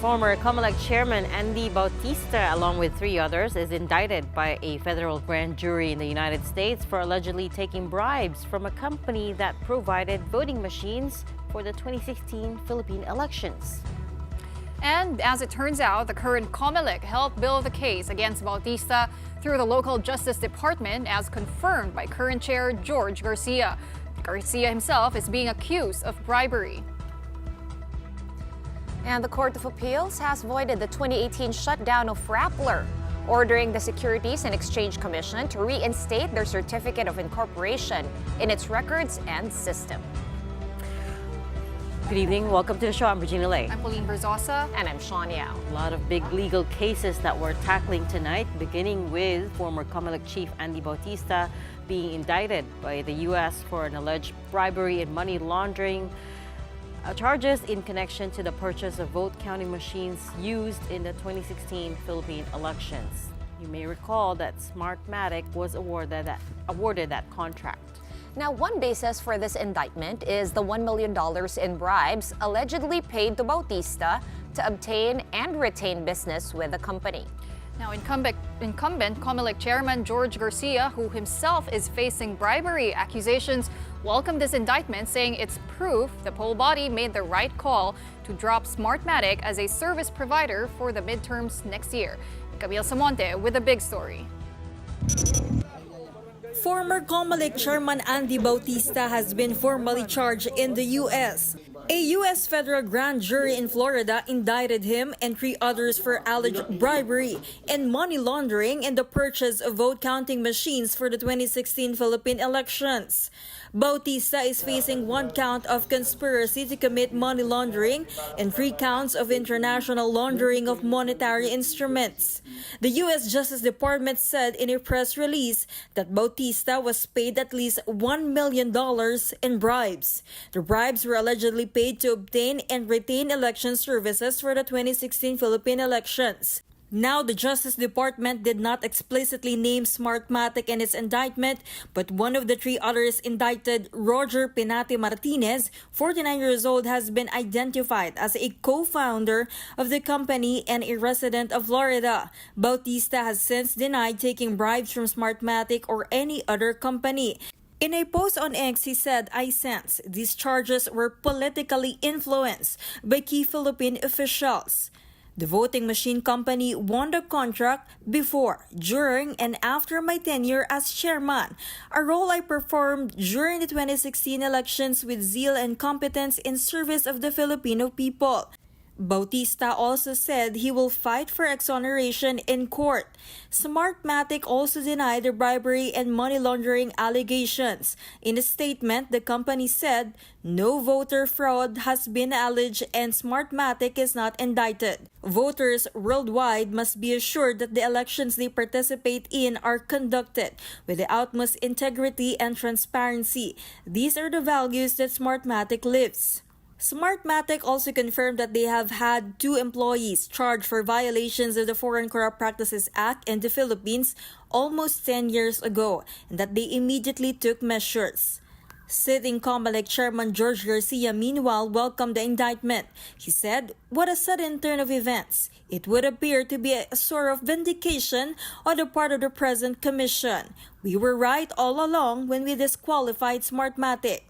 Former Comelec chairman Andy Bautista, along with 3 others, is indicted by a federal grand jury in the United States for allegedly taking bribes from a company that provided voting machines for the 2016 Philippine elections. And as it turns out, the current Comelec helped build the case against Bautista through the local Justice Department, as confirmed by current chair George Garcia. Garcia himself is being accused of bribery. And the Court of Appeals has voided the 2018 shutdown of Rappler, ordering the Securities and Exchange Commission to reinstate their certificate of incorporation in its records and system. Good evening. Welcome to the show. I'm Regina Lay. I'm Pauline Berzosa. And I'm Sean Yao. A lot of big legal cases that we're tackling tonight, beginning with former Comelec chief Andy Bautista being indicted by the U.S. for an alleged bribery and money laundering charges in connection to the purchase of vote counting machines used in the 2016 Philippine elections. You may recall that Smartmatic was awarded that contract. Now, one basis for this indictment is the $1 million in bribes allegedly paid to Bautista to obtain and retain business with the company. Now, incumbent Comelec chairman George Garcia, who himself is facing bribery accusations, welcomed this indictment, saying it's proof the poll body made the right call to drop Smartmatic as a service provider for the midterms next year. Camille Samonte with a big story. Former Comelec chairman Andy Bautista has been formally charged in the U.S. A U.S. federal grand jury in Florida indicted him and 3 others for alleged bribery and money laundering in the purchase of vote counting machines for the 2016 Philippine elections. Bautista is facing 1 count of conspiracy to commit money laundering and 3 counts of international laundering of monetary instruments. The U.S. Justice Department said in a press release that Bautista was paid at least $1 million in bribes. The bribes were allegedly paid to obtain and retain election services for the 2016 Philippine elections. Now, the Justice Department did not explicitly name Smartmatic in its indictment, but one of the 3 others indicted, Roger Pinati Martinez, 49 years old, has been identified as a co-founder of the company and a resident of Florida. Bautista has since denied taking bribes from Smartmatic or any other company. In a post on X, he said, "I sense these charges were politically influenced by key Philippine officials." The voting machine company won the contract before, during, and after my tenure as chairman, a role I performed during the 2016 elections with zeal and competence in service of the Filipino people. Bautista also said he will fight for exoneration in court. Smartmatic also denied the bribery and money laundering allegations. In a statement, the company said no voter fraud has been alleged and Smartmatic is not indicted. Voters worldwide must be assured that the elections they participate in are conducted with the utmost integrity and transparency. These are the values that Smartmatic lives. Smartmatic also confirmed that they have had 2 employees charged for violations of the Foreign Corrupt Practices Act in the Philippines almost 10 years ago, and that they immediately took measures. Sitting Comelec chairman George Garcia, meanwhile, welcomed the indictment. He said, "What a sudden turn of events. It would appear to be a sort of vindication on the part of the present commission. We were right all along when we disqualified Smartmatic."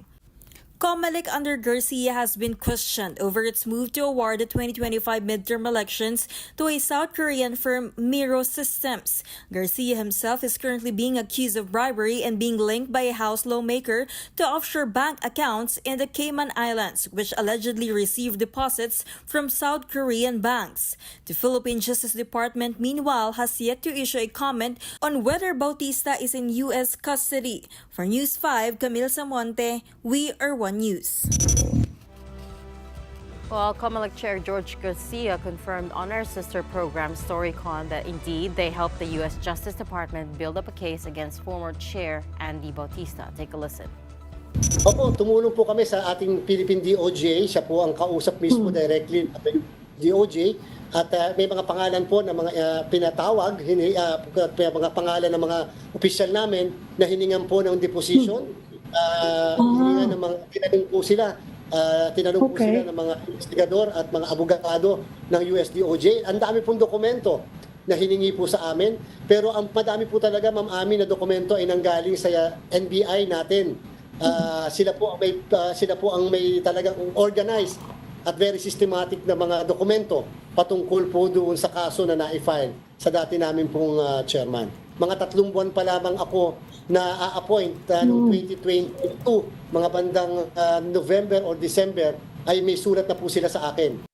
Comelec under Garcia has been questioned over its move to award the 2025 midterm elections to a South Korean firm, Miro Systems. Garcia himself is currently being accused of bribery and being linked by a House lawmaker to offshore bank accounts in the Cayman Islands, which allegedly received deposits from South Korean banks. The Philippine Justice Department, meanwhile, has yet to issue a comment on whether Bautista is in U.S. custody. For News 5, Camille Samonte, We Are One News. Well, Comelec Chair George Garcia confirmed on our sister program StoryCon that indeed they helped the U.S. Justice Department build up a case against former Chair Andy Bautista. Take a listen. Opo, tumulong po kami sa ating Philippine DOJ. Siya po ang kausap mismo directly at DOJ. At may mga pangalan po na mga pinatawag, mga pangalan ng mga opisyal namin na hiningan po ng deposition. Hiningan ng mga tinanong po sila Tinanong po sila ng mga investigador at mga abogado ng USDOJ. Ang dami pong dokumento na hiningi po sa amin. Pero ang madami po talaga, Ma'am Ami, na dokumento ay nanggaling sa NBI natin. Sila po ang may talagang organized at very systematic na mga dokumento patungkol po doon sa kaso na na-file sa dati namin pong chairman. Mga 3 buwan pa lamang ako na a-appoint noong 2022, mga bandang November or December, ay may sulat na po sila sa akin.